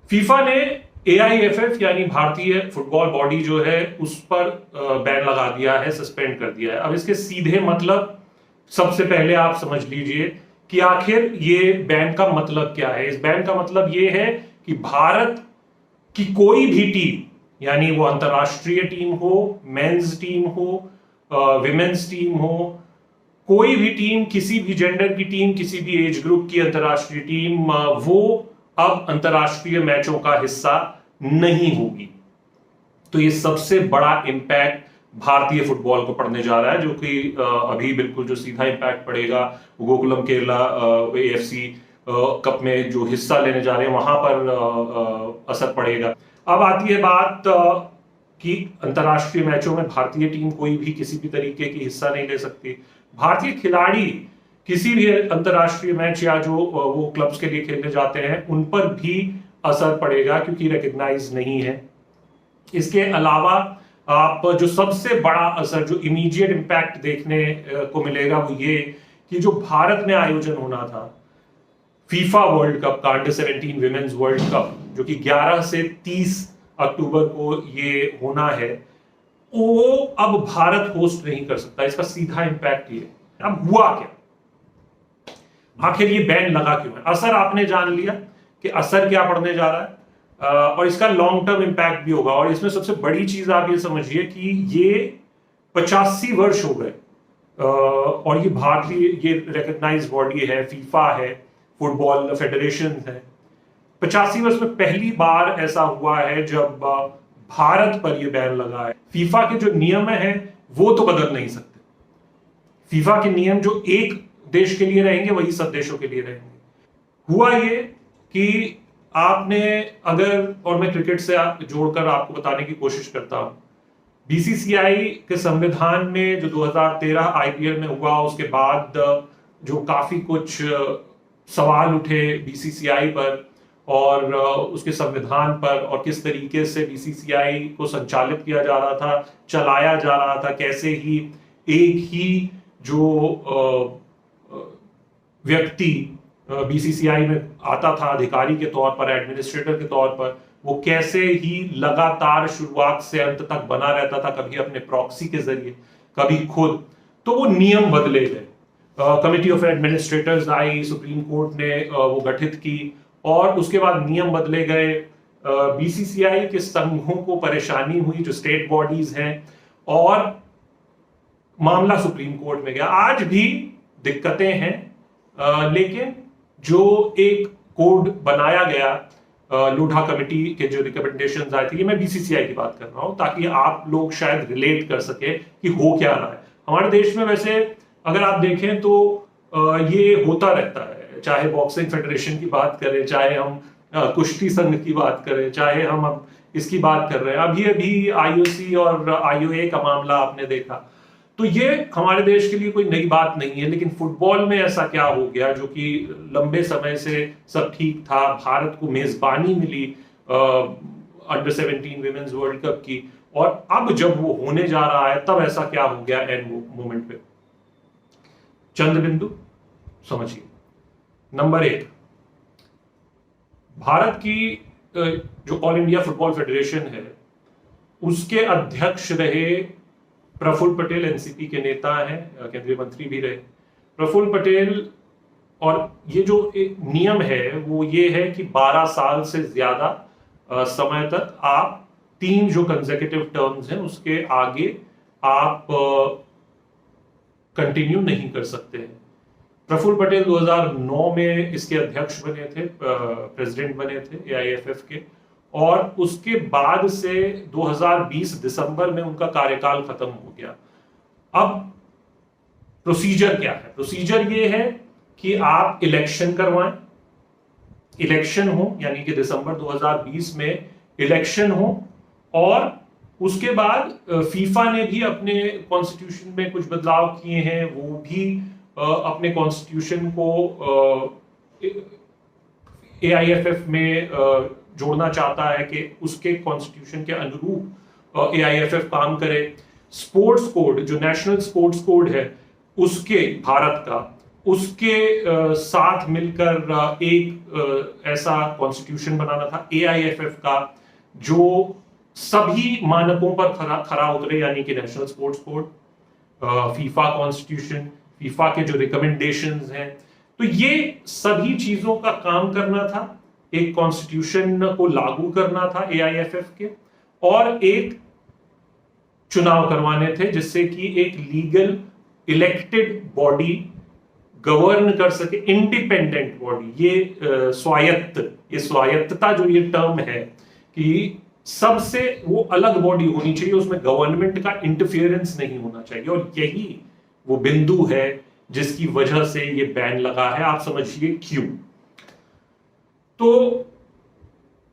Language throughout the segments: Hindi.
फीफा ने AIFF यानी भारतीय फुटबॉल बॉडी जो है उस पर बैन लगा दिया है, सस्पेंड कर दिया है। अब इसके सीधे मतलब सबसे पहले आप समझ लीजिए कि आखिर ये बैन का मतलब क्या है। इस बैन का मतलब ये है कि भारत की कोई भी टीम, यानी वो अंतरराष्ट्रीय टीम हो, मेंस टीम हो, विमेन्स टीम हो, कोई भी टीम, किसी भी जेंडर की टीम, किसी भी एज ग्रुप की अंतरराष्ट्रीय टीम, वो अब अंतरराष्ट्रीय मैचों का हिस्सा नहीं होगी। तो ये सबसे बड़ा इंपैक्ट भारतीय फुटबॉल को पड़ने जा रहा है, जो कि अभी बिल्कुल जो सीधा इंपैक्ट पड़ेगा गोकुलम केरला AFC कप में जो हिस्सा लेने जा रहे हैं वहां पर असर पड़ेगा। अब आती है बात कि अंतरराष्ट्रीय मैचों में भारतीय टीम कोई भी किसी भी तरीके की हिस्सा नहीं ले सकती। भारतीय खिलाड़ी किसी भी अंतरराष्ट्रीय मैच या जो वो क्लब्स के लिए खेलने जाते हैं उन पर भी असर पड़ेगा, क्योंकि रिकग्नाइज नहीं है। इसके अलावा आप जो सबसे बड़ा असर, जो इमीडिएट इंपैक्ट देखने को मिलेगा, वो ये कि जो भारत में आयोजन होना था फीफा वर्ल्ड कप का, अंडर 17 विमेन्स वर्ल्ड कप, जो कि 11 से 30 अक्टूबर को ये होना है, वो अब भारत होस्ट नहीं कर सकता। इसका सीधा इंपैक्ट ये। अब हुआ क्या, आखिर ये बैन लगा क्यों है? असर आपने जान लिया कि असर क्या पड़ने जा रहा है, और इसका लॉन्ग टर्म इंपैक्ट भी होगा। और इसमें सबसे बड़ी चीज आप ये समझिए कि ये 85 वर्ष हो गए, और ये भारतीय, ये रिकग्नाइज बॉडी है, फीफा है, फुटबॉल फेडरेशन है। 85 वर्ष में पहली बार ऐसा हुआ है जब भारत पर यह बैन लगा है। फीफा के जो नियम है वो तो बदल नहीं सकते। फीफा के नियम जो एक देश के लिए रहेंगे वही सब देशों के लिए रहेंगे। हुआ ये कि आपने अगर, और मैं क्रिकेट से जोड़कर आपको बताने की कोशिश करता हूं, BCCI के संविधान में जो 2013 IPL में हुआ, उसके बाद जो काफी कुछ सवाल उठे BCCI पर और उसके संविधान पर, और किस तरीके से BCCI को संचालित किया जा रहा था, चलाया जा रहा था, कैसे ही एक ही जो व्यक्ति BCCI में आता था अधिकारी के तौर पर, एडमिनिस्ट्रेटर के तौर पर, वो कैसे ही लगातार शुरुआत से अंत तक बना रहता था, कभी अपने प्रॉक्सी के जरिए, कभी खुद। तो वो नियम बदले गए, committee of administrators I, supreme court ने वो गठित की, और उसके बाद नियम बदले गए। BCCI के संघों को परेशानी हुई, जो स्टेट बॉडीज हैं, और मामला सुप्रीम कोर्ट में गया। आज भी दिक्कतें हैं, लेकिन जो एक कोड बनाया गया, लोढ़ा कमेटी के जो रिकमेंडेशंस आए थे, ये मैं BCCI की बात कर रहा हूं ताकि आप लोग शायद रिलेट कर सके कि हो क्या रहा है हमारे देश में। वैसे अगर आप देखें तो ये होता रहता है, चाहे बॉक्सिंग फेडरेशन की बात करें, चाहे हम कुश्ती संघ की बात करें, चाहे हम अब इसकी बात कर रहे हैं, अभी अभी IOC और IOA का मामला आपने देखा। तो ये हमारे देश के लिए कोई नई बात नहीं है, लेकिन फुटबॉल में ऐसा क्या हो गया जो कि लंबे समय से सब ठीक था, भारत को मेजबानी मिली अंडर 17 विमेन्स वर्ल्ड कप की, और अब जब वो होने जा रहा है तब ऐसा क्या हो गया एंड मोमेंट पे। चंद बिंदु समझिए। नंबर 1, भारत की जो ऑल इंडिया फुटबॉल फेडरेशन है, उसके अध्यक्ष रहे प्रफुल्ल पटेल, NCP के नेता हैं, केंद्रीय मंत्री भी रहे प्रफुल्ल पटेल। और ये जो एक नियम है वो ये है कि 12 साल से ज्यादा समय तक आप 3 जो कंसेक्यूटिव टर्म्स हैं उसके आगे आप कंटिन्यू नहीं कर सकते हैं। प्रफुल्ल पटेल 2009 में इसके अध्यक्ष बने थे, प्रेसिडेंट बने थे AIFF के, और उसके बाद से 2020 दिसंबर में उनका कार्यकाल खत्म हो गया। अब प्रोसीजर क्या है? प्रोसीजर ये है कि आप इलेक्शन करवाएं, इलेक्शन हो, यानी कि दिसंबर 2020 में इलेक्शन हो, और उसके बाद फीफा ने भी अपने कॉन्स्टिट्यूशन में कुछ बदलाव किए हैं, वो भी अपने कॉन्स्टिट्यूशन को AIFF में जोड़ना चाहता है कि उसके कॉन्स्टिट्यूशन के अनुरूप AIFF काम करे। स्पोर्ट्स कोड, जो नेशनल स्पोर्ट्स कोड है उसके, भारत का, उसके साथ मिलकर एक ऐसा कॉन्स्टिट्यूशन बनाना था AIFF का, जो सभी मानकों पर खरा उतरे, यानी कि national sports code, FIFA constitution, FIFA के जो रिकमेंडेशंस हैं, तो ये सभी चीजों का काम करना था। एक कॉन्स्टिट्यूशन को लागू करना था AIFF के, और एक चुनाव करवाने थे जिससे कि एक लीगल इलेक्टेड बॉडी गवर्न कर सके, इंडिपेंडेंट बॉडी। ये स्वायत्तता जो ये टर्म है कि सबसे वो अलग बॉडी होनी चाहिए, उसमें गवर्नमेंट का इंटरफियरेंस नहीं होना चाहिए, और यही वो बिंदु है जिसकी वजह से ये बैन लगा है। आप समझिए क्यों। तो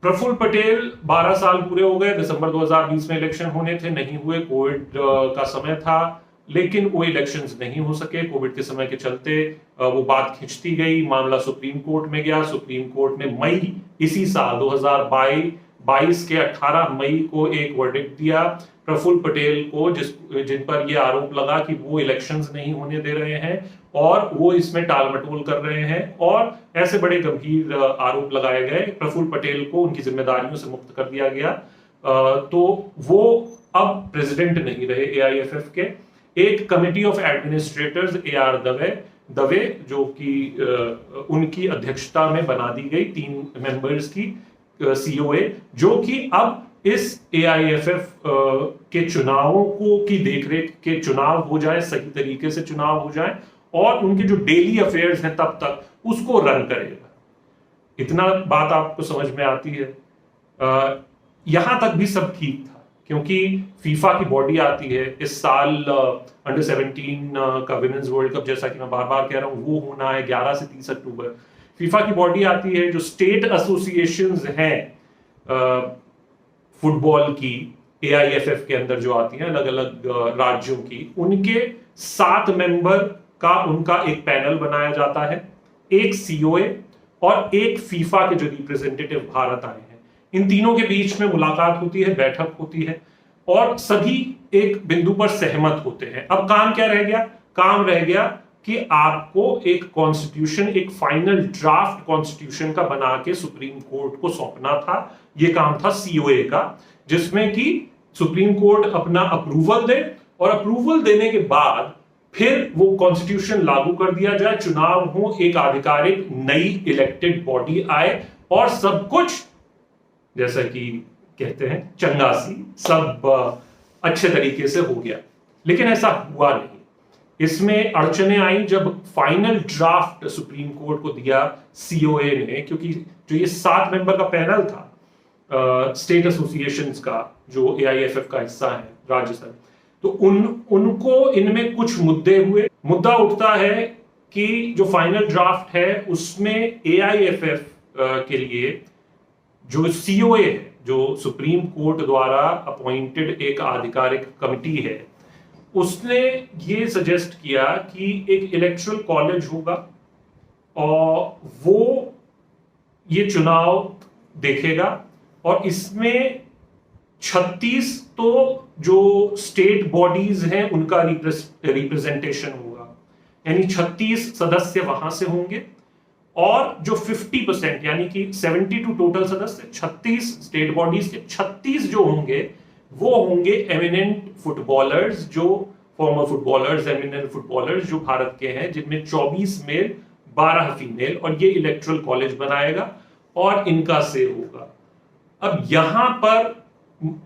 प्रफुल्ल पटेल 12 साल पूरे हो गए, दिसंबर 2020 में इलेक्शन होने थे, नहीं हुए, कोविड का समय था, लेकिन वो इलेक्शंस नहीं हो सके कोविड के समय के चलते। वो बात खिंचती गई, मामला सुप्रीम कोर्ट में गया। सुप्रीम कोर्ट ने मई इसी साल 2022 के 18 मई को एक वर्डिक्ट दिया प्रफुल्ल पटेल को, जिन पर यह आरोप लगा कि वो इलेक्शंस नहीं होने दे रहे हैं और वो इसमें टालमटोल कर रहे हैं, और ऐसे बड़े गंभीर आरोप लगाए गए। प्रफुल्ल पटेल को उनकी जिम्मेदारियों से मुक्त कर दिया गया। तो वो अब प्रेसिडेंट नहीं रहे AIFF के। एक committee of administrators AR Dave जो कि उनकी अध्यक्षता में बना दी गई, 3 मेंबर्स की COA, जो कि अब इस AIFF के चुनावों की देखरेख के चुनाव हो जाए, सही तरीके से चुनाव हो जाए, और उनके जो डेली अफेयर्स हैं तब तक उसको रन करेगा। इतना बात आपको समझ में आती है। यहां तक भी सब ठीक था, क्योंकि फीफा की बॉडी आती है इस साल अंडर 17 का विमेंस वर्ल्ड कप, जैसा कि मैं बार बार कह रहा हूं, वो होना है 11 से 30 अक्टूबर। फीफा की बॉडी आती है, जो स्टेट एसोसिएशंस हैं फुटबॉल की AIFF के अंदर जो आती हैं, अलग अलग राज्यों की, उनके 7 मेंबर का उनका एक पैनल बनाया जाता है, एक COA और एक फीफा के जो रिप्रेजेंटेटिव भारत आए हैं। इन तीनों के बीच में मुलाकात होती है, बैठक होती है, और सभी एक बिंदु पर सहमत होते हैं। अब काम क्या रह गया? काम रह गया कि आपको एक कॉन्स्टिट्यूशन, एक फाइनल ड्राफ्ट कॉन्स्टिट्यूशन का बना के सुप्रीम कोर्ट को सौंपना था। यह काम था COA का, जिसमें कि सुप्रीम कोर्ट अपना अप्रूवल दे, और अप्रूवल देने के बाद फिर वो कॉन्स्टिट्यूशन लागू कर दिया जाए, चुनाव हो, एक आधिकारिक नई इलेक्टेड बॉडी आए, और सब कुछ जैसा कि कहते हैं चंगासी, सब अच्छे तरीके से हो गया। लेकिन ऐसा हुआ नहीं। इसमें अड़चने आई जब फाइनल ड्राफ्ट सुप्रीम कोर्ट को दिया COA ने, क्योंकि जो ये 7 मेंबर का पैनल था स्टेट एसोसिएशंस का, जो AIFF का हिस्सा है, राज्य सर, तो उनको इनमें कुछ मुद्दे हुए। मुद्दा उठता है कि जो फाइनल ड्राफ्ट है उसमें AIFF के लिए जो COA है, जो सुप्रीम कोर्ट द्वारा अपॉइंटेड एक आधिकारिक कमिटी है, उसने ये सजेस्ट किया कि एक इलेक्टोरल कॉलेज होगा और वो ये चुनाव देखेगा, और इसमें 36 तो जो स्टेट बॉडीज हैं उनका रिप्रेजेंटेशन होगा, यानी 36 सदस्य वहां से होंगे, और जो 50% यानी कि 72 टोटल सदस्य, 36 स्टेट बॉडीज के 36 जो होंगे वो होंगे एमिनेंट फुटबॉलर्स, जो फॉर्मर फुटबॉलर्स, एमिनेंट फुटबॉलर्स जो भारत के हैं, जिनमें 24 मेल 12 फीमेल, और ये इलेक्टोरल कॉलेज बनाएगा और इनका से होगा। अब यहां पर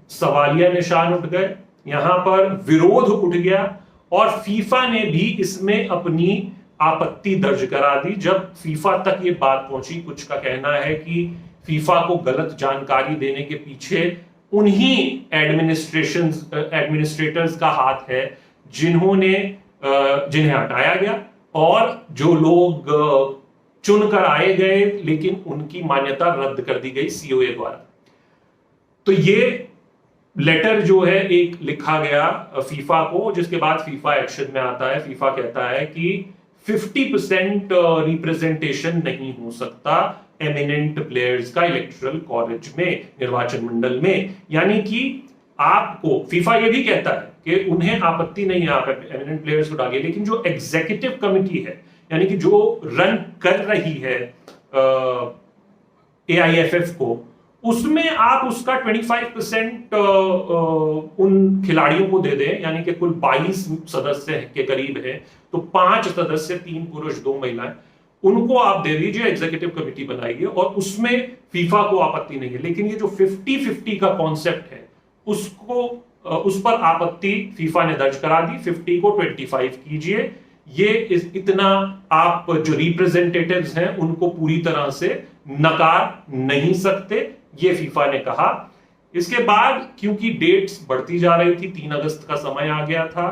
सवालिया निशान उठ गए, यहां पर विरोध उठ गया, और फीफा ने भी इसमें अपनी आपत्ति दर्ज करा दी। जब फीफा तक ये बात पहुंची, कुछ का कहना है कि फीफा को गलत जानकारी देने के पीछे उन्हीं एडमिनिस्ट्रेटर्स का हाथ है, जिन्हें हटाया गया, और जो लोग चुनकर आए गए लेकिन उनकी मान्यता रद्द कर दी गई COA द्वारा। तो ये लेटर जो है एक लिखा गया फीफा को, जिसके बाद फीफा एक्शन में आता है। फीफा कहता है कि 50% रिप्रेजेंटेशन नहीं हो सकता एमिनेंट प्लेयर्स का इलेक्टोरल कॉलेज में, निर्वाचन मंडल में, यानी कि आपको, फीफा ये भी कहता है कि उन्हें आपत्ति नहीं है आप एमिनेंट प्लेयर्स को डालिए, लेकिन जो एग्जीक्यूटिव कमिटी है, यानी कि जो रन कर रही है AIFF को, उसमें आप उसका 25% उन खिलाड़ियों को दे दें, यानी कि कुल 22 सदस्य के करीब है, तो 5 सदस्य, 3 पुरुष 2 महिलाएं, उनको आप दे दीजिए, एग्जीक्यूटिव कमेटी बनाइए, और उसमें फीफा को आपत्ति नहीं है। लेकिन ये जो 50-50 का कॉन्सेप्ट है, उसको उस पर आपत्ति फीफा ने दर्ज करा दी। 50 को 25 कीजिए, ये इतना आप जो रिप्रेजेंटेटिव्स हैं उनको पूरी तरह से नकार नहीं सकते, ये फीफा ने कहा। इसके बाद क्योंकि डेट्स बढ़ती जा रही थी, 3 अगस्त का समय आ गया था,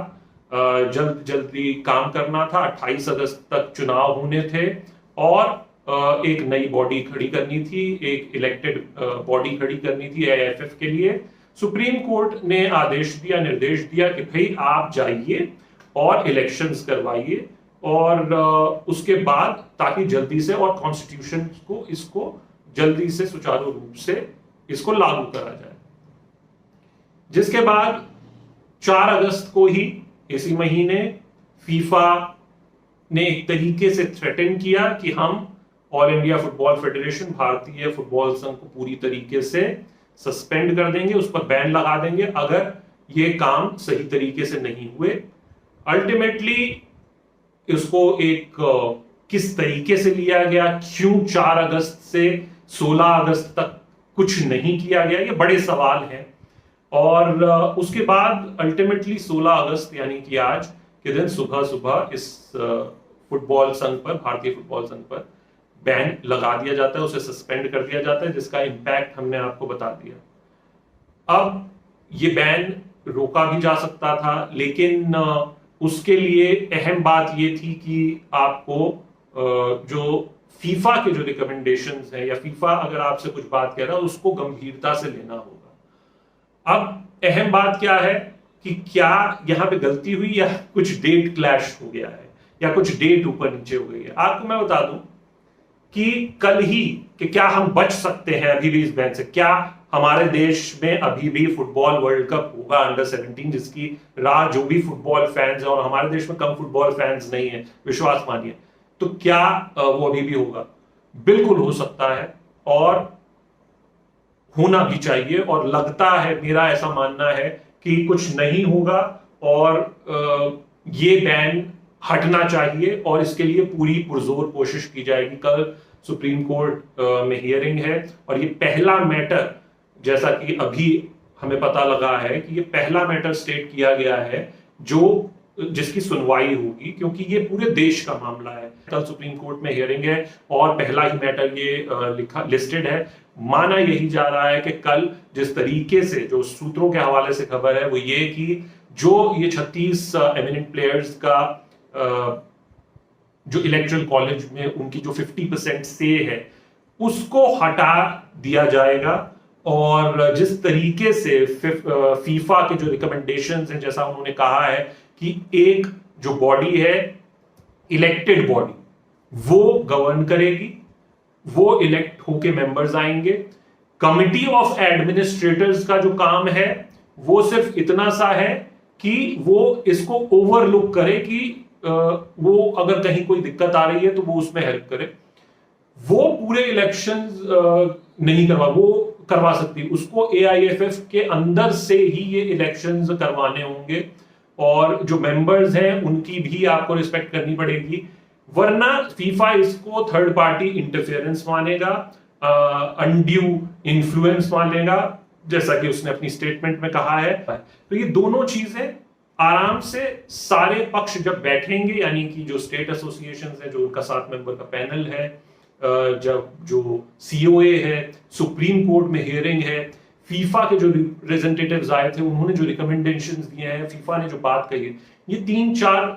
जल्दी काम करना था, 28 अगस्त तक चुनाव होने थे, और एक नई बॉडी खड़ी करनी थी, एक इलेक्टेड बॉडी खड़ी करनी थी AIFF के लिए। सुप्रीम कोर्ट ने आदेश दिया, निर्देश दिया कि भाई आप जाइए और इलेक्शंस करवाइए, और उसके बाद ताकि जल्दी से, और कॉन्स्टिट्यूशन को इसको जल्दी से सुचारू रूप से इसको लागू करा जाए। जिसके बाद 4 अगस्त को ही इसी महीने फीफा ने एक तरीके से थ्रेटन किया कि हम ऑल इंडिया फुटबॉल फेडरेशन, भारतीय फुटबॉल संघ को पूरी तरीके से सस्पेंड कर देंगे, उस पर बैन लगा देंगे अगर ये काम सही तरीके से नहीं हुए। अल्टीमेटली इसको एक किस तरीके से लिया गया, क्यों 4 अगस्त से 16 अगस्त तक कुछ नहीं किया गया, ये बड़े सवाल हैं। और उसके बाद अल्टीमेटली 16 अगस्त यानी कि आज के दिन सुबह सुबह इस फुटबॉल संघ पर, भारतीय फुटबॉल संघ पर बैन लगा दिया जाता है, उसे सस्पेंड कर दिया जाता है, जिसका इंपैक्ट हमने आपको बता दिया। अब ये बैन रोका भी जा सकता था, लेकिन उसके लिए अहम बात ये थी कि आपको जो फीफा के जो रिकमेंडेशंस हैं, या फीफा अगर आपसे कुछ बात कह रहा है उसको गंभीरता से लेना होगा। अब अहम बात क्या है कि क्या यहां पे गलती हुई, या कुछ डेट क्लैश हो गया है, या कुछ डेट ऊपर नीचे हो गई है। आपको मैं बता दूं कि कल ही कि क्या हम बच सकते हैं अभी भी इस बैन से, क्या हमारे देश में अभी भी फुटबॉल वर्ल्ड कप होगा अंडर 17, जिसकी राह जो भी फुटबॉल फैंस है, और हमारे देश में कम फुटबॉल फैंस नहीं है, विश्वास मानिए, तो क्या वो अभी भी होगा? बिल्कुल हो सकता है, और होना भी चाहिए, और लगता है, मेरा ऐसा मानना है कि कुछ नहीं होगा, और ये बैन हटना चाहिए, और इसके लिए पूरी पुरजोर कोशिश की जाएगी। कल सुप्रीम कोर्ट में हियरिंग है, और ये पहला मैटर, जैसा कि अभी हमें पता लगा है कि ये पहला मैटर स्टेट किया गया है जिसकी सुनवाई होगी, क्योंकि ये पूरे देश का मामला है। कल सुप्रीम कोर्ट में हियरिंग है, और पहला ही मैटर ये लिस्टेड है। माना यही जा रहा है कि कल जिस तरीके से, जो सूत्रों के हवाले से खबर है, वो ये कि जो ये 36 एमिनेंट प्लेयर्स का जो इलेक्टोरल कॉलेज में उनकी जो 50% से है, उसको हटा दिया जाएगा, और जिस तरीके से फीफा के जो रिकमेंडेशंस हैं, जैसा उन्होंने कहा है कि एक जो बॉडी है, इलेक्टेड बॉडी, वो गवर्न करेगी, वो इलेक्ट होके मेंबर्स आएंगे। कमिटी ऑफ एडमिनिस्ट्रेटर्स का जो काम है वो सिर्फ इतना सा है कि वो इसको ओवरलुक करे कि वो अगर कहीं कोई दिक्कत आ रही है तो वो उसमें हेल्प करे। वो पूरे इलेक्शंस नहीं करवा सकती, उसको AIFF के अंदर से ही ये इलेक्शंस करवाने होंगे, और जो मेंबर्स हैं उनकी भी आपको रिस्पेक्ट करनी पड़ेगी, वरना फीफा इसको थर्ड पार्टी इंटरफेरेंस मानेगा, अनड्यू इन्फ्लुएंस मानेगा, जैसा कि उसने अपनी स्टेटमेंट में कहा है। तो ये दोनों चीजें आराम से सारे पक्ष जब बैठेंगे, यानी कि जो स्टेट एसोसिएशंस है, जो उनका 7 मेंबर का पैनल है, जब जो COA है, सुप्रीम कोर्ट में हियरिंग है, फीफा के जो रिप्रेजेंटेटिव्स आए थे, उन्होंने जो रिकमेंडेशंस दिए हैं, फीफा ने जो बात कही है, ये 3-4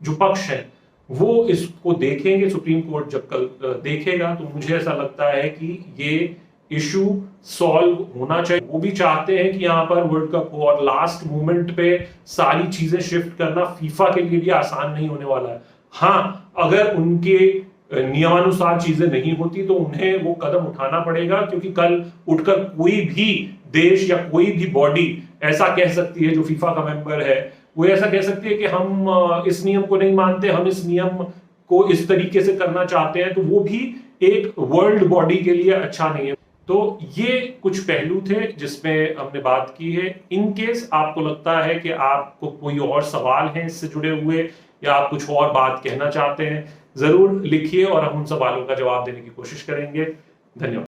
जो पक्ष हैं वो इसको देखेंगे। सुप्रीम कोर्ट जब कल देखेगा, तो मुझे ऐसा लगता है कि ये इशू सॉल्व होना चाहिए। वो भी चाहते हैं कि यहाँ पर वर्ल्ड कप हो, और लास्ट मोमेंट पे सारी चीजें शिफ्ट करना फीफा के लिए भी आसान नहीं होने वाला है। हाँ, अगर उनके नियमानुसार चीजें नहीं होती तो उन्हें वो कदम उठाना पड़ेगा, क्योंकि कल उठकर कोई भी देश या कोई भी बॉडी ऐसा कह सकती है, जो फीफा का मेंबर है, वो ऐसा कह सकती है कि हम इस नियम को नहीं मानते, हम इस नियम को इस तरीके से करना चाहते हैं तो वो भी एक वर्ल्ड बॉडी के लिए अच्छा नहीं है। तो ये कुछ पहलू थे जिसमें हमने बात की है। इन केस आपको लगता है कि आपको कोई और सवाल है इससे जुड़े हुए या आप कुछ और बात कहना चाहते हैं, जरूर लिखिए और हम उन सवालों का जवाब देने की कोशिश करेंगे। धन्यवाद।